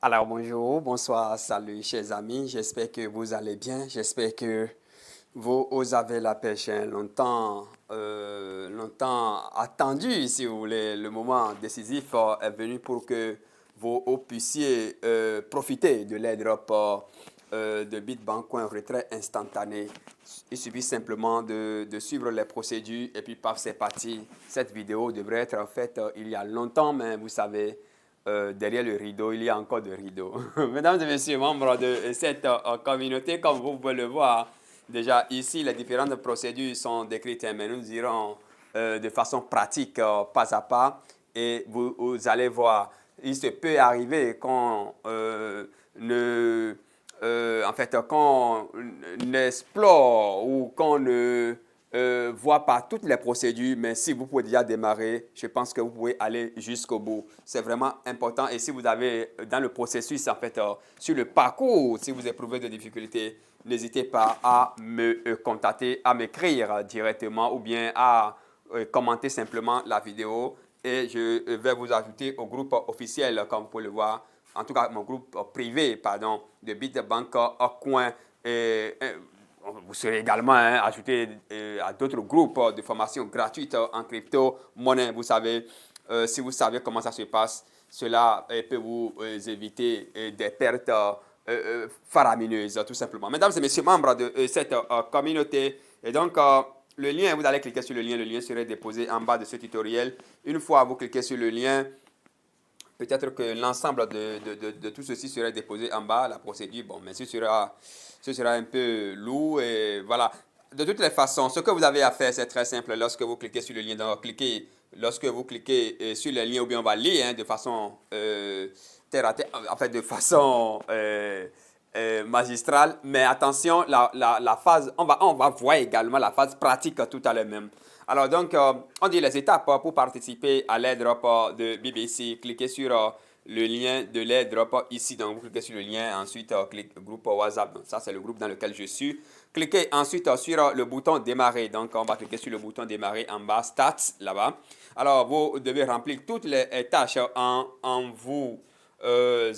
Alors bonjour, bonsoir, salut chers amis, j'espère que vous allez bien, j'espère que vous avez la pêche hein, longtemps attendu si vous voulez. Le moment décisif est venu pour que vous puissiez profiter de l'airdrop de Bitbancoin retrait instantané. Il suffit simplement de suivre les procédures et puis paf, c'est parti. Cette vidéo devrait être faite il y a longtemps, mais vous savez, derrière le rideau, il y a encore de rideaux. Mesdames et messieurs, membres de cette communauté, comme vous pouvez le voir, déjà ici, les différentes procédures sont décrites, hein, mais nous irons de façon pratique, pas à pas, et vous allez voir, il se peut arriver qu'on ne en fait, qu'on explore ou qu'on ne voit pas toutes les procédures, mais si vous pouvez déjà démarrer, je pense que vous pouvez aller jusqu'au bout. C'est vraiment important. Et si vous avez dans le processus, en fait, sur le parcours, si vous éprouvez des difficultés, n'hésitez pas à me contacter, à m'écrire directement ou bien à commenter simplement la vidéo et je vais vous ajouter au groupe officiel, comme vous pouvez le voir, en tout cas mon groupe privé, pardon, de Bitbank Coin. Vous serez également ajouté à d'autres groupes de formation gratuite en crypto-monnaie. Vous savez, si vous savez comment ça se passe, cela peut vous éviter des pertes faramineuses, tout simplement. Mesdames et messieurs, membres de cette communauté, et donc, le lien, vous allez cliquer sur le lien serait déposé en bas de ce tutoriel. Une fois vous cliquez sur le lien, peut-être que l'ensemble de tout ceci serait déposé en bas, la procédure, bon, mais ce sera un peu lourd et voilà. De toutes les façons, ce que vous avez à faire, c'est très simple. Lorsque vous cliquez sur le lien, donc lorsque vous cliquez sur le lien, ou bien on va lire de façon terre à terre, en fait, de façon magistrale. Mais attention, la phase, on va voir également la phase pratique tout à l'heure même. Alors donc, on dit les étapes pour participer à l'airdrop de BBC. Cliquez sur le lien de l'airdrop ici. Donc, vous cliquez sur le lien, ensuite, cliquez groupe WhatsApp. Donc, ça, c'est le groupe dans lequel je suis. Cliquez ensuite sur le bouton démarrer. Donc, on va cliquer sur le bouton démarrer en bas, stats, là-bas. Alors, vous devez remplir toutes les tâches en vous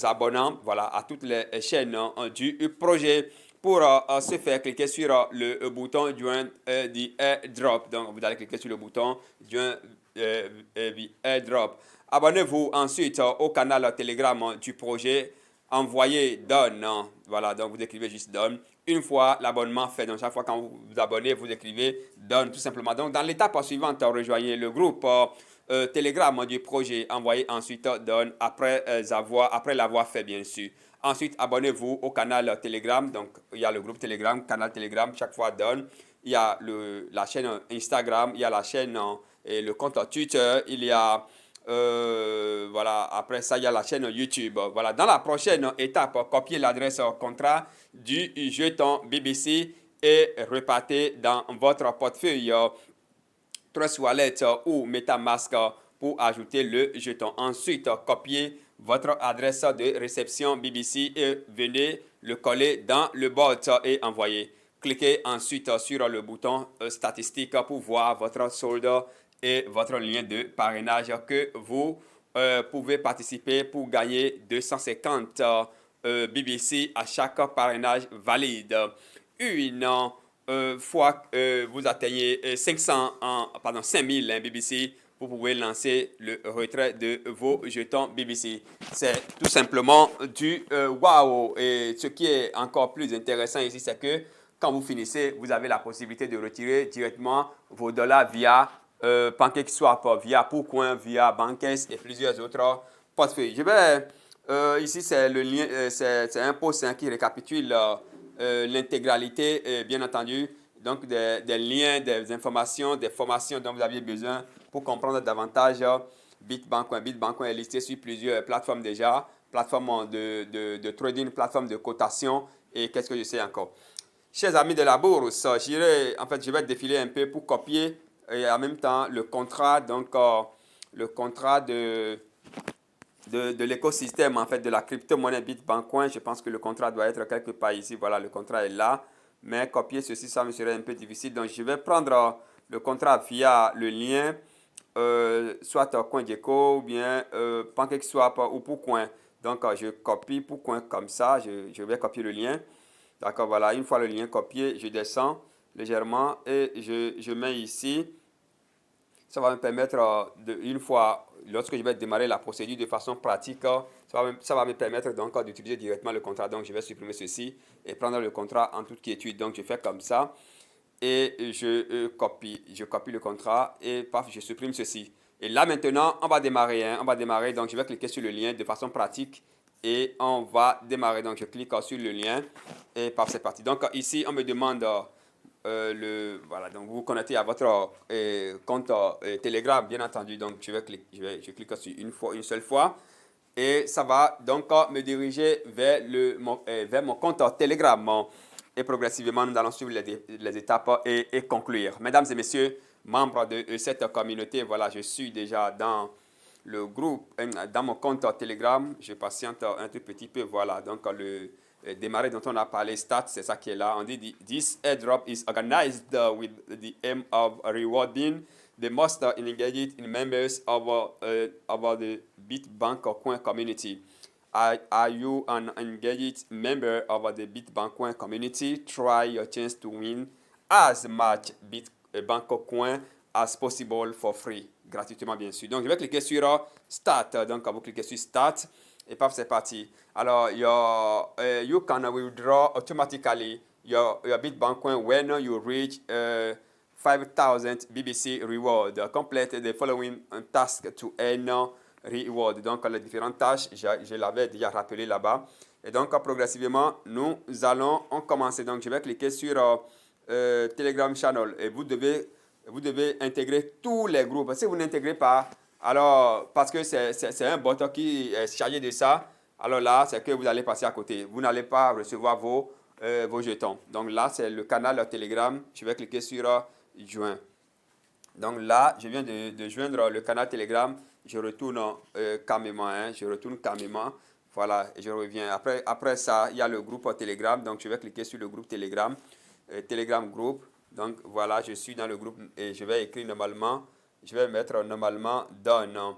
abonnant, voilà, à toutes les chaînes du projet. Pour se faire, cliquer sur le bouton Join the Airdrop. Donc, vous allez cliquer sur le bouton Join the Airdrop. Abonnez-vous ensuite au canal Telegram du projet. Envoyez Donne. Voilà, donc vous écrivez juste Donne. Une fois l'abonnement fait, donc chaque fois quand vous vous abonnez, vous écrivez Donne tout simplement. Donc, dans l'étape suivante, rejoignez le groupe Telegram du projet. Envoyez ensuite Donne après l'avoir fait, bien sûr. Ensuite, abonnez-vous au canal Telegram. Donc, il y a le groupe Telegram, canal Telegram, chaque fois donne. Il y a la chaîne Instagram, il y a la chaîne et le compte Twitter, il y a voilà, après ça, il y a la chaîne YouTube. Voilà, dans la prochaine étape, copiez l'adresse contrat du jeton BBC et repartez dans votre portefeuille Trust Wallet ou MetaMask pour ajouter le jeton. Ensuite, copiez votre adresse de réception BBC et venez le coller dans le bot et envoyer. Cliquez ensuite sur le bouton statistique pour voir votre solde et votre lien de parrainage que vous pouvez participer pour gagner 250 BBC à chaque parrainage valide. Une fois vous atteignez 5000 BBC, vous pouvez lancer le retrait de vos jetons BBC. C'est tout simplement du wow. Et ce qui est encore plus intéressant ici, c'est que quand vous finissez, vous avez la possibilité de retirer directement vos dollars via PancakeSwap, via Pourcoin, via Bankers et plusieurs autres portefeuilles. Je vais ici, c'est le lien, c'est un post qui récapitule l'intégralité, bien entendu, donc des liens, des informations, des formations dont vous aviez besoin pour comprendre davantage Bitbancoin. Bitbancoin est listé sur plusieurs plateformes déjà, plateforme de trading, plateforme de cotation et qu'est-ce que je sais encore. Chers amis de la bourse, je vais défiler un peu pour copier et en même temps le contrat, donc le contrat de l'écosystème en fait de la crypto-monnaie Bitbancoin. Je pense que le contrat doit être quelque part ici. Voilà, le contrat est là. Mais copier ceci, ça me serait un peu difficile. Donc, je vais prendre le contrat via le lien, soit CoinGecko ou bien PancakeSwap ou Pourcoin. Donc, je copie pour coin comme ça. Je vais copier le lien. D'accord, voilà. Une fois le lien copié, je descends légèrement et je mets ici. Ça va me permettre, une fois, lorsque je vais démarrer la procédure de façon pratique, ça va me permettre donc d'utiliser directement le contrat. Donc, je vais supprimer ceci et prendre le contrat en toute quiétude. Donc, je fais comme ça et je copie le contrat et paf, je supprime ceci. Et là maintenant, on va démarrer, hein, on va démarrer. Donc je vais cliquer sur le lien de façon pratique et on va démarrer. Donc je clique sur le lien et paf, c'est parti. Donc ici, on me demande voilà, donc vous vous connectez à votre compte Telegram, bien entendu. Donc je clique sur une seule fois et ça va donc me diriger vers mon compte Telegram. Et progressivement, nous allons suivre les étapes et conclure. Mesdames et messieurs, membres de cette communauté, voilà, je suis déjà dans le groupe, dans mon compte Telegram. Je patiente un tout petit peu, voilà. Donc, le démarrer dont on a parlé, stats, c'est ça qui est là. On dit, this airdrop is organized with the aim of rewarding the most engaged members of the Bitbank Coin community. Are you an engaged member of the Bitbank community? Try your chance to win as much Bitbank coin as possible for free, gratuitement bien sûr. Donc je vais cliquer sur Start. Donc vous cliquez sur Start et paf, c'est parti. Alors you can withdraw automatically your Bitbank coin when you reach 5,000 BBC reward. Complete the following task to earn reward. Donc, les différentes tâches, je l'avais déjà rappelé là-bas. Et donc, progressivement, nous allons commencer. Donc, je vais cliquer sur Telegram Channel et vous devez intégrer tous les groupes. Si vous n'intégrez pas, alors, parce que c'est un bot qui est chargé de ça, alors là, c'est que vous allez passer à côté. Vous n'allez pas recevoir vos jetons. Donc là, c'est le canal Telegram. Je vais cliquer sur Join. Donc là, je viens de joindre le canal Telegram. Je retourne calmement. Hein, je retourne calmement. Voilà, et je reviens. Après ça, il y a le groupe Telegram. Donc, je vais cliquer sur le groupe Telegram. Telegram Group. Donc, voilà, je suis dans le groupe et je vais écrire normalement. Je vais mettre normalement Done.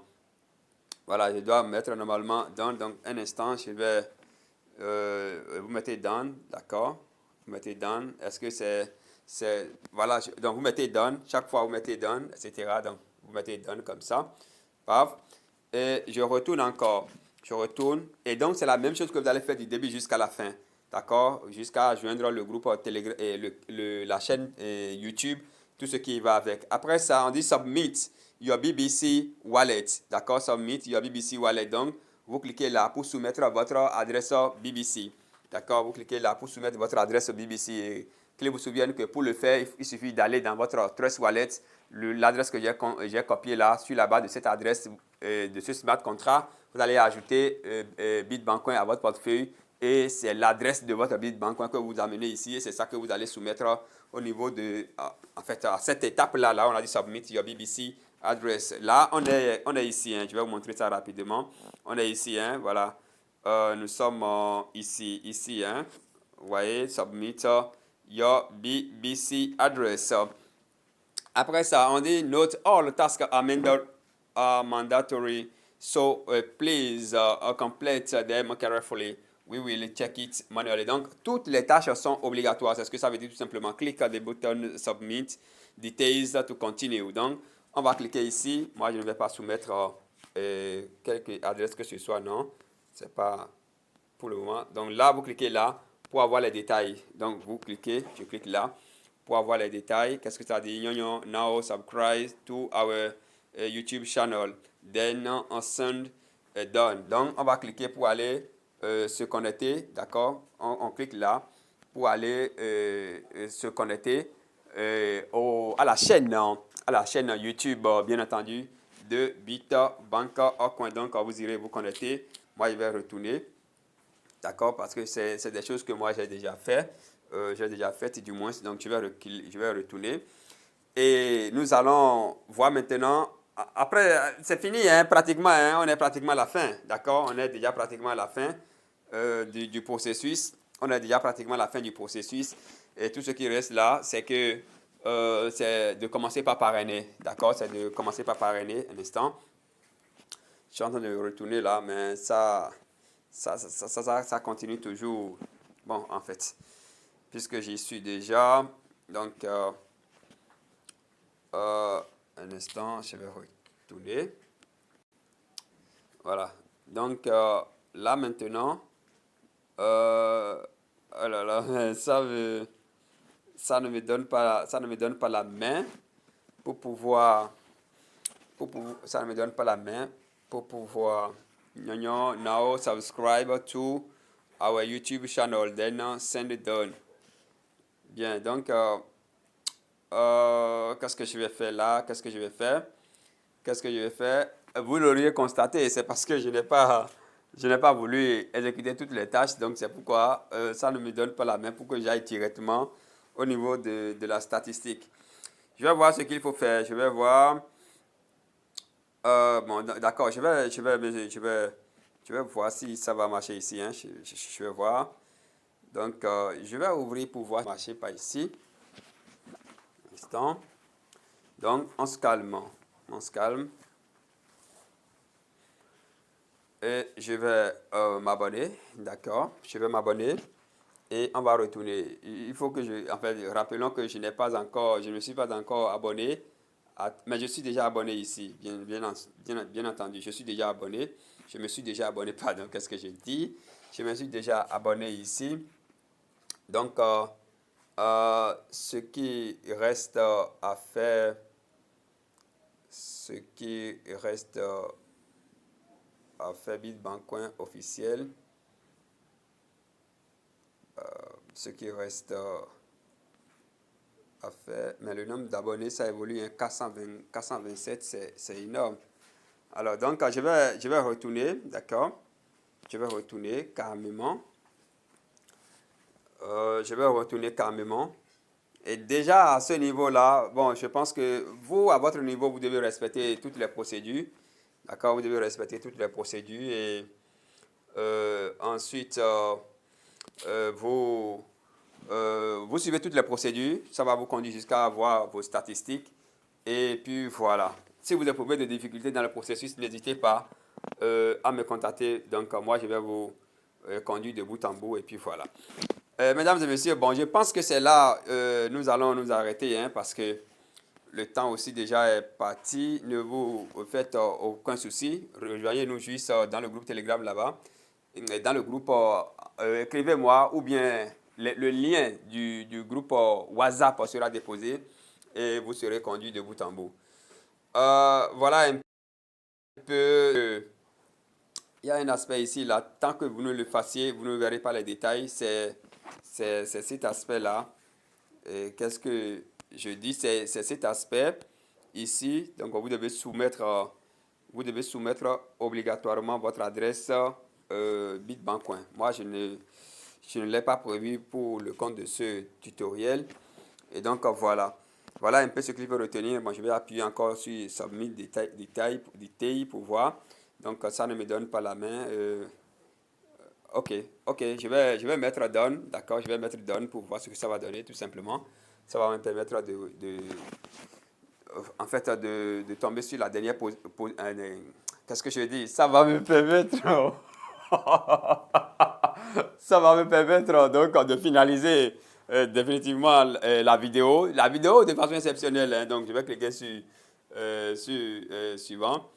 Voilà, je dois mettre normalement Done. Donc, un instant, je vais... vous mettez Done, d'accord? Vous mettez Done. Est-ce que voilà, donc vous mettez Done. Chaque fois, vous mettez Done, etc. Donc, vous mettez Done comme ça. Paf. Et je retourne encore. Je retourne. Et donc, c'est la même chose que vous allez faire du début jusqu'à la fin. D'accord? Jusqu'à joindre le groupe Telegram et la chaîne YouTube, tout ce qui va avec. Après ça, on dit Submit your BBC Wallet. D'accord? Submit your BBC Wallet. Donc, vous cliquez là pour soumettre votre adresse BBC. D'accord? Vous cliquez là pour soumettre votre adresse BBC. Et qu'il vous souvienne que pour le faire, il suffit d'aller dans votre Trust Wallet, l'adresse que j'ai copiée là, sur la base de cette adresse de ce smart contract, vous allez ajouter Bitbank Coin à votre portefeuille et c'est l'adresse de votre Bitbank Coin que vous amenez ici et c'est ça que vous allez soumettre au niveau de, en fait, à cette étape-là, là, on a dit Submit your BBC address. Là, on est ici, hein, je vais vous montrer ça rapidement. On est ici, hein, voilà. Nous sommes ici, hein. Vous voyez, Submit your BBC address. Après ça, on dit Note all tasks are mandatory, so please complete them carefully. We will check it manually. Donc, toutes les tâches sont obligatoires. C'est ce que ça veut dire tout simplement. Click the button Submit Details to continue. Donc, on va cliquer ici. Moi, je ne vais pas soumettre quelque adresse que ce soit, non. C'est pas pour le moment. Donc là, vous cliquez là pour avoir les détails. Donc, vous cliquez, je clique là pour avoir les détails. Qu'est-ce que ça dit? Now subscribe to our YouTube channel. Then on send done. Donc, on va cliquer pour aller se connecter. D'accord? On clique là pour aller se connecter à la chaîne YouTube, bien entendu, de Bitbank Coin. Donc, vous irez vous connecter. Moi, je vais retourner. D'accord? Parce que c'est des choses que moi, j'ai déjà fait. J'ai déjà faites, du moins. Donc, je vais retourner. Et nous allons voir maintenant. Après, c'est fini, hein, pratiquement. Hein, on est pratiquement à la fin. D'accord? On est déjà pratiquement à la fin du processus. On est déjà pratiquement à la fin du processus. Et tout ce qui reste là, c'est que c'est de commencer par parrainer. D'accord? C'est de commencer par parrainer un instant. Je suis en train de retourner là, mais ça Ça continue toujours. Bon, en fait, puisque j'y suis déjà, donc, un instant, je vais retourner. Voilà. Donc, là maintenant, oh là là, ça ne me donne pas la main pour pouvoir, ça ne me donne pas la main pour pouvoir, now subscribe to our YouTube channel, then send it done. Bien, donc, qu'est-ce que je vais faire là? Qu'est-ce que je vais faire? Qu'est-ce que je vais faire? Vous l'auriez constaté, c'est parce que je n'ai pas voulu exécuter toutes les tâches, donc c'est pourquoi ça ne me donne pas la main pour que j'aille directement au niveau de la statistique. Je vais voir ce qu'il faut faire. Je vais voir. Bon, d'accord, je vais voir si ça va marcher ici. Hein. Je vais voir. Donc, je vais ouvrir pour voir si ça ne marche pas ici. Un instant. Donc, on se calme. On se calme. Et je vais m'abonner. D'accord. Je vais m'abonner. Et on va retourner. Il faut que en fait, rappelons que je ne me suis pas encore abonné, mais je suis déjà abonné ici, bien entendu. Je suis déjà abonné. Je me suis déjà abonné, pardon, qu'est-ce que je dis? Je me suis déjà abonné ici. Donc, ce qui reste à faire, ce qui reste à faire Bitbancoin officiel, ce qui reste à faire, mais le nombre d'abonnés, ça évolue, hein, 427, c'est énorme. Alors, donc, je vais retourner, d'accord? Je vais retourner calmement. Je vais retourner calmement. Et déjà, à ce niveau-là, bon, je pense que vous, à votre niveau, vous devez respecter toutes les procédures. D'accord? Vous devez respecter toutes les procédures. Et ensuite, vous suivez toutes les procédures. Ça va vous conduire jusqu'à avoir vos statistiques. Et puis voilà. Si vous éprouvez des difficultés dans le processus, n'hésitez pas à me contacter. Donc, moi, je vais vous conduire de bout en bout. Et puis voilà. Mesdames et messieurs, bon, je pense que c'est là nous allons nous arrêter, hein, parce que le temps aussi déjà est parti. Ne vous faites aucun souci. Rejoignez-nous juste dans le groupe Telegram là-bas. Et dans le groupe, écrivez-moi ou bien le lien du groupe WhatsApp sera déposé et vous serez conduit de bout en bout. Voilà un peu. Il y a un aspect ici, là. Tant que vous ne le fassiez, vous ne verrez pas les détails. C'est cet aspect-là. Qu'est-ce que je dis? C'est cet aspect ici. Donc, vous devez soumettre obligatoirement votre adresse Bitbancoin. Moi, je ne l'ai pas prévu pour le compte de ce tutoriel. Et donc, voilà. Voilà un peu ce qu'il faut retenir. Bon, je vais appuyer encore sur Submit détail pour voir. Donc, ça ne me donne pas la main. Ok, je vais mettre Done, d'accord, je vais mettre Done pour voir ce que ça va donner, tout simplement. Ça va me permettre en fait, de tomber sur la dernière qu'est-ce que je dis? Ça va me permettre, ça va me permettre donc de finaliser définitivement la vidéo. La vidéo de façon exceptionnelle, hein, donc je vais cliquer sur suivant.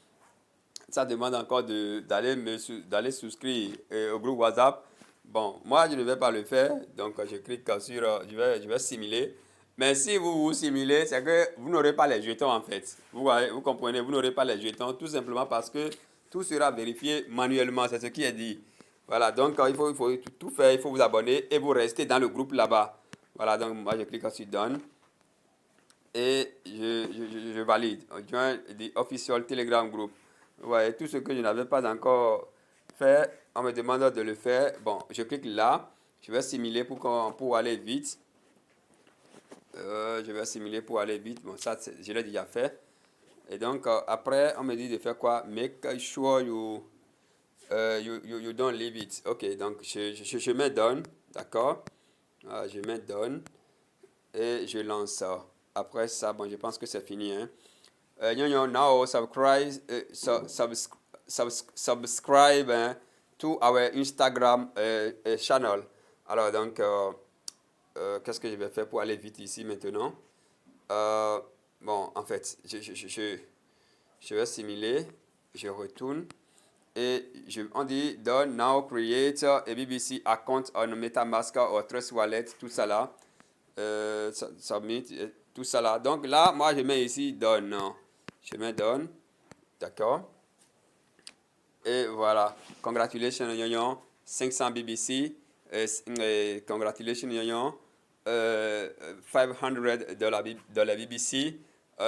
Ça demande encore d'aller souscrire au groupe WhatsApp. Bon, moi, je ne vais pas le faire. Donc, je clique sur, je vais simuler. Mais si vous simulez, c'est que vous n'aurez pas les jetons en fait. Vous comprenez, vous n'aurez pas les jetons tout simplement parce que tout sera vérifié manuellement. C'est ce qui est dit. Voilà, donc il faut tout faire. Il faut vous abonner et vous restez dans le groupe là-bas. Voilà, donc moi, je clique sur Done et je valide. Join the official Telegram group. Ouais, tout ce que je n'avais pas encore fait, on me demande de le faire. Bon, je clique là. Je vais simuler pour aller vite. Je vais simuler pour aller vite. Bon, ça, je l'ai déjà fait. Et donc, après, on me dit de faire quoi? Make sure you don't leave it. Ok, donc je mets done. D'accord? Je mets done. Et je lance ça. Après ça, bon, je pense que c'est fini. Hein. Now subscribe, subscribe hein, to our Instagram channel. Alors donc, qu'est-ce que je vais faire pour aller vite ici maintenant? Bon, en fait, je vais simuler, je retourne et on dit done now create a BBC account on MetaMask or Trust Wallet, tout ça là, submit, tout ça là. Donc là, moi je mets ici done, je mets done, d'accord. Et voilà, congratulations Yoyon, 500 BBC, congratulations Yoyon, 500 dollar BBC.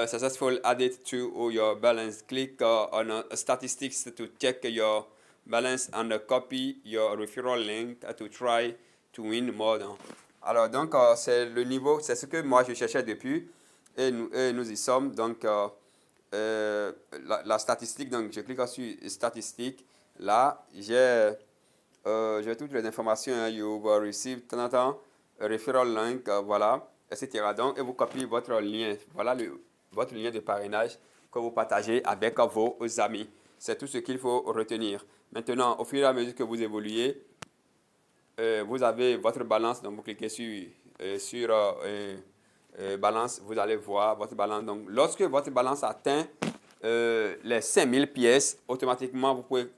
Successful added to your balance. Click on statistics to check your balance and copy your referral link to try to win more. Alors, donc, c'est le niveau, c'est ce que moi je cherchais depuis et nous y sommes. Donc, la statistique, donc je clique sur statistiques. Là, j'ai toutes les informations. Hein, you will receive referral link, voilà, etc. Donc, et vous copiez votre lien. Voilà votre lien de parrainage que vous partagez avec vos amis. C'est tout ce qu'il faut retenir. Maintenant, au fur et à mesure que vous évoluez, vous avez votre balance. Donc, vous cliquez sur balance. Vous allez voir votre balance. Donc, lorsque votre balance atteint les 5000 pièces, automatiquement, vous pouvez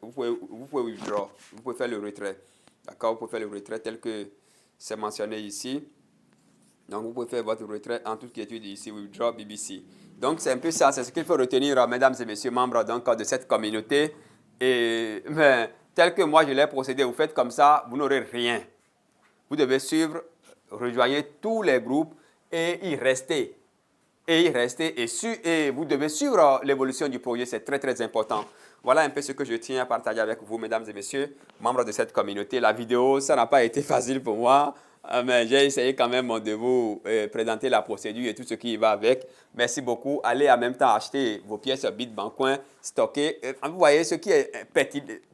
withdraw. Vous pouvez faire le retrait. D'accord? Vous pouvez faire le retrait tel que c'est mentionné ici. Donc, vous pouvez faire votre retrait en toute quiétude ici, withdraw BBC. Donc, c'est un peu ça. C'est ce qu'il faut retenir, mesdames et messieurs, membres donc, de cette communauté. Et tel que moi, je l'ai procédé, vous faites comme ça, vous n'aurez rien. Vous devez suivre, rejoignez tous les groupes et y rester. Et vous devez suivre l'évolution du projet, c'est très très important. Voilà un peu ce que je tiens à partager avec vous, mesdames et messieurs, membres de cette communauté. La vidéo, ça n'a pas été facile pour moi, mais j'ai essayé quand même de vous présenter la procédure et tout ce qui va avec. Merci beaucoup. Allez en même temps acheter vos pièces Bitbancoin, stocker. Vous voyez, ce qui est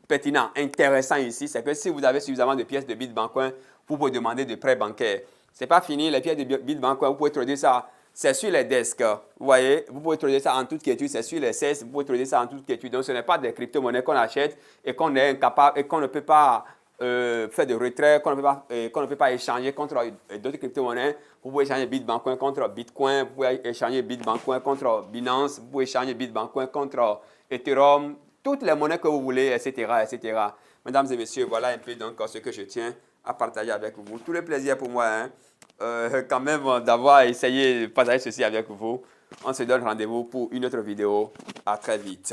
pertinent, intéressant ici, c'est que si vous avez suffisamment de pièces de Bitbancoin, vous pouvez demander des prêts bancaires. Ce n'est pas fini, les pièces de Bitbancoin, vous pouvez trader ça. C'est sur les desks. Vous voyez, vous pouvez trader ça en toute quiétude. C'est sur les CES, vous pouvez trader ça en toute quiétude. Donc, ce n'est pas des crypto-monnaies qu'on achète et qu'on est incapable et qu'on ne peut pas faire de retrait, qu'on ne peut pas échanger contre d'autres crypto-monnaies. Vous pouvez échanger Bitbancoin contre Bitcoin. Vous pouvez échanger Bitbancoin contre Binance. Vous pouvez échanger Bitbancoin contre Ethereum. Toutes les monnaies que vous voulez, etc., etc. Mesdames et messieurs, voilà un peu donc ce que je tiens à partager avec vous. Tout le plaisir pour moi, hein. Quand même d'avoir essayé de partager ceci avec vous. On se donne rendez-vous pour une autre vidéo. À très vite.